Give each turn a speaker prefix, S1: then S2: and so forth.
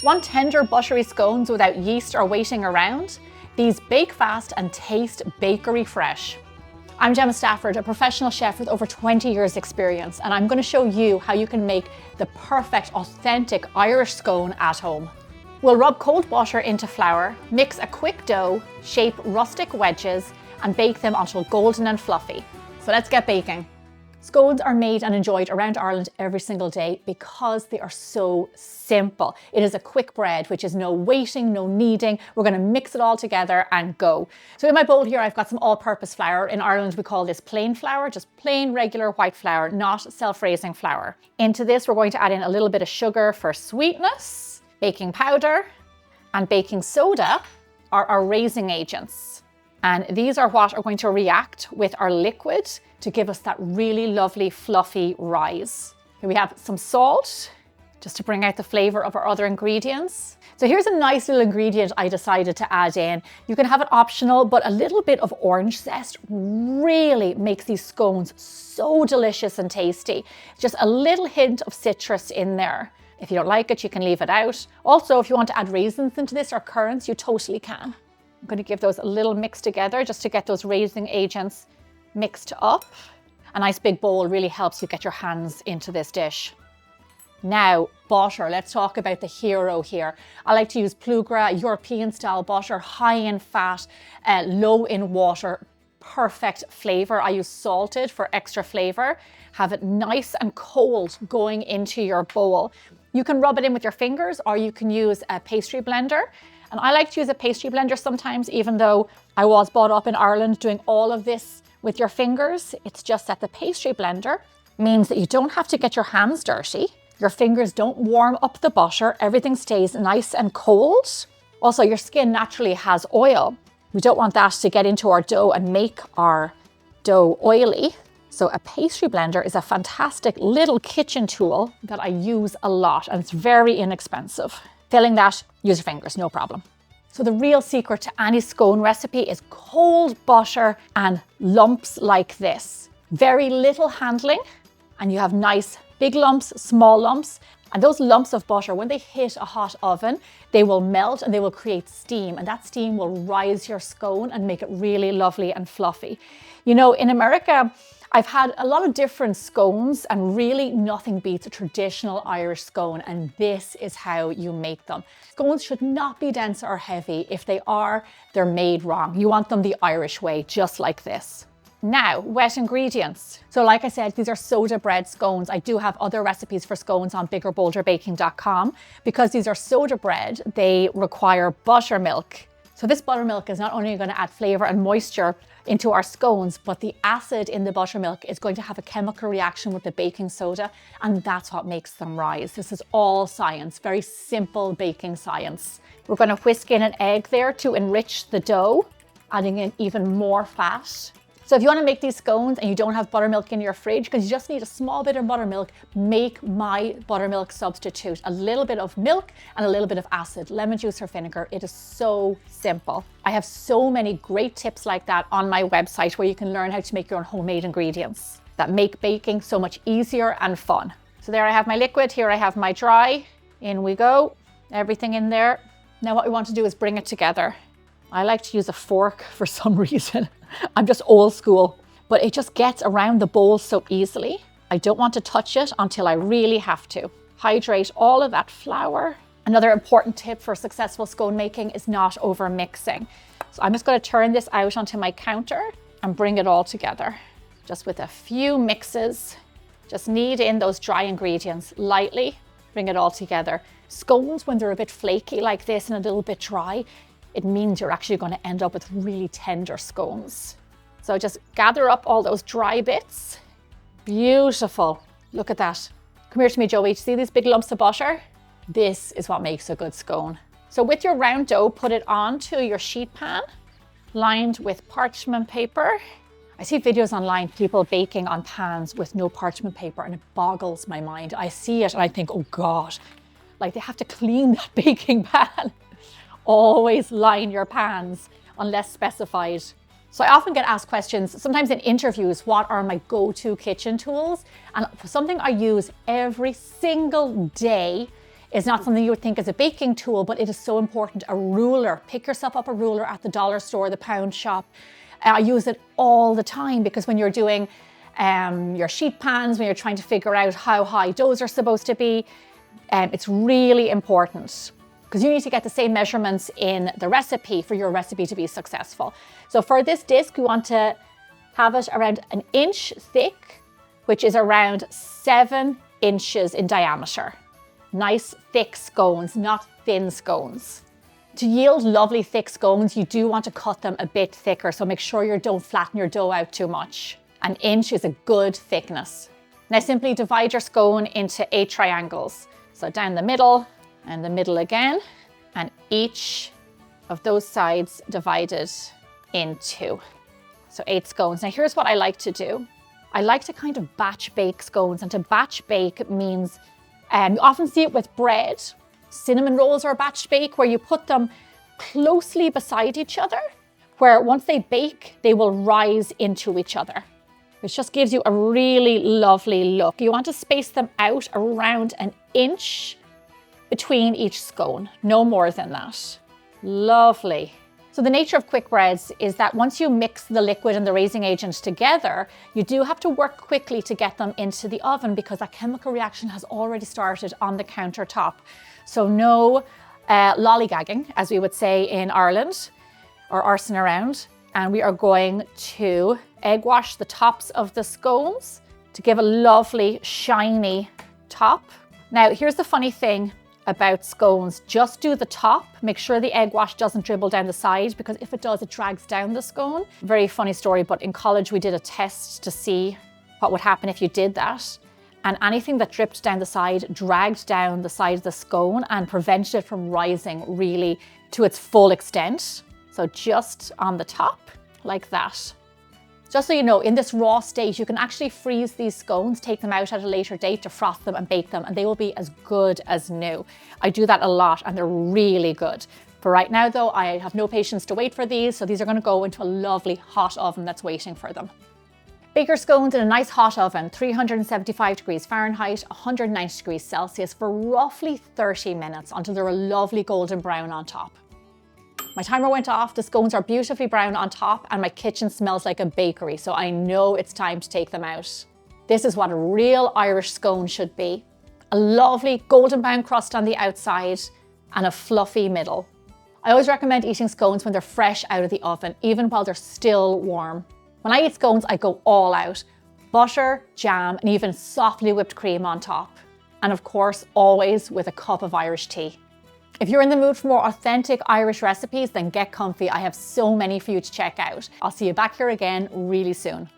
S1: Want tender buttery scones without yeast or waiting around? These bake fast and taste bakery fresh. I'm Gemma Stafford, a professional chef with over 20 years experience, and I'm going to show you how you can make the perfect, authentic Irish scone at home. We'll rub cold butter into flour, mix a quick dough, shape rustic wedges, and bake them until golden and fluffy. So let's get baking. Scones are made and enjoyed around Ireland every single day because they are so simple. It is a quick bread, which is no waiting, no kneading. We're going to mix it all together and go. So in my bowl here, I've got some all-purpose flour. In Ireland, we call this plain flour, just plain regular white flour, not self-raising flour. Into this, we're going to add in a little bit of sugar for sweetness, baking powder, and baking soda are our raising agents. And these are what are going to react with our liquid to give us that really lovely fluffy rise. Here we have some salt, just to bring out the flavor of our other ingredients. So here's a nice little ingredient I decided to add in. You can have it optional, but a little bit of orange zest really makes these scones so delicious and tasty. Just a little hint of citrus in there. If you don't like it, you can leave it out. Also, if you want to add raisins into this or currants, you totally can. I'm going to give those a little mix together just to get those raising agents mixed up. A nice big bowl really helps you get your hands into this dish. Now, butter. Let's talk about the hero here. I like to use Plugra, European style butter, high in fat, low in water, perfect flavor. I use salted for extra flavor. Have it nice and cold going into your bowl. You can rub it in with your fingers or you can use a pastry blender. And I like to use a pastry blender sometimes, even though I was brought up in Ireland doing all of this with your fingers. It's just that the pastry blender means that you don't have to get your hands dirty. Your fingers don't warm up the butter. Everything stays nice and cold. Also, your skin naturally has oil. We don't want that to get into our dough and make our dough oily. So a pastry blender is a fantastic little kitchen tool that I use a lot, and it's very inexpensive. Filling that, use your fingers, no problem. So the real secret to any scone recipe is cold butter and lumps like this. Very little handling, and you have nice big lumps, small lumps. And those lumps of butter, when they hit a hot oven, they will melt and they will create steam. And that steam will rise your scone and make it really lovely and fluffy. You know, in America, I've had a lot of different scones and really nothing beats a traditional Irish scone, and this is how you make them. Scones should not be dense or heavy. If they are, they're made wrong. You want them the Irish way, just like this. Now, wet ingredients. So like I said, these are soda bread scones. I do have other recipes for scones on biggerbolderbaking.com. Because these are soda bread, they require buttermilk. So this buttermilk is not only going to add flavor and moisture into our scones, but the acid in the buttermilk is going to have a chemical reaction with the baking soda, and that's what makes them rise. This is all science, very simple baking science. We're going to whisk in an egg there to enrich the dough, adding in even more fat. So if you want to make these scones and you don't have buttermilk in your fridge, because you just need a small bit of buttermilk, make my buttermilk substitute. A little bit of milk and a little bit of acid, lemon juice or vinegar. It is so simple. I have so many great tips like that on my website where you can learn how to make your own homemade ingredients that make baking so much easier and fun. So there I have my liquid, here I have my dry. In we go, everything in there. Now what we want to do is bring it together. I like to use a fork for some reason. I'm just old school, but it just gets around the bowl so easily. I don't want to touch it until I really have to. Hydrate all of that flour. Another important tip for successful scone making is not over mixing. So I'm just going to turn this out onto my counter and bring it all together. Just with a few mixes, just knead in those dry ingredients lightly, bring it all together. Scones, when they're a bit flaky like this and a little bit dry, it means you're actually going to end up with really tender scones. So just gather up all those dry bits. Beautiful. Look at that. Come here to me, Joey. See these big lumps of butter? This is what makes a good scone. So with your round dough, put it onto your sheet pan, lined with parchment paper. I see videos online, people baking on pans with no parchment paper, and it boggles my mind. I see it and I think, oh God, like they have to clean that baking pan. Always line your pans unless specified. So I often get asked questions, sometimes in interviews, what are my go-to kitchen tools? And something I use every single day is not something you would think is a baking tool, but it is so important. A ruler. Pick yourself up a ruler at the dollar store, the pound shop. I use it all the time because when you're doing your sheet pans, when you're trying to figure out how high doughs are supposed to be, it's really important because you need to get the same measurements in the recipe for your recipe to be successful. So for this disc, we want to have it around 1 inch thick, which is around 7 inches in diameter. Nice thick scones, not thin scones. To yield lovely thick scones, you do want to cut them a bit thicker, so make sure you don't flatten your dough out too much. 1 inch is a good thickness. Now simply divide your scone into 8 triangles. So down the middle and the middle again, and each of those sides divided in 2. So 8 scones. Now here's what I like to do. I like to kind of batch bake scones, and to batch bake means, you often see it with bread. Cinnamon rolls are a batch bake where you put them closely beside each other, where once they bake, they will rise into each other, which just gives you a really lovely look. You want to space them out around 1 inch between each scone, no more than that. Lovely. So the nature of quick breads is that once you mix the liquid and the raising agent together, you do have to work quickly to get them into the oven because that chemical reaction has already started on the countertop. So no lollygagging, as we would say in Ireland, or arsing around. And we are going to egg wash the tops of the scones to give a lovely shiny top. Now, here's the funny thing about scones. Just do the top. Make sure the egg wash doesn't dribble down the side, because if it does, it drags down the scone. Very funny story, but in college we did a test to see what would happen if you did that. And anything that dripped down the side dragged down the side of the scone and prevented it from rising really to its full extent. So just on the top, like that. Just so you know, in this raw state, you can actually freeze these scones, take them out at a later date to froth them and bake them, and they will be as good as new. I do that a lot and they're really good. For right now though, I have no patience to wait for these, so these are gonna go into a lovely hot oven that's waiting for them. Bake your scones in a nice hot oven, 375 degrees Fahrenheit, 190 degrees Celsius for roughly 30 minutes until they're a lovely golden brown on top. My timer went off, the scones are beautifully brown on top, and my kitchen smells like a bakery, so I know it's time to take them out. This is what a real Irish scone should be. A lovely golden brown crust on the outside and a fluffy middle. I always recommend eating scones when they're fresh out of the oven, even while they're still warm. When I eat scones, I go all out. Butter, jam, and even softly whipped cream on top. And of course, always with a cup of Irish tea. If you're in the mood for more authentic Irish recipes, then get comfy. I have so many for you to check out. I'll see you back here again really soon.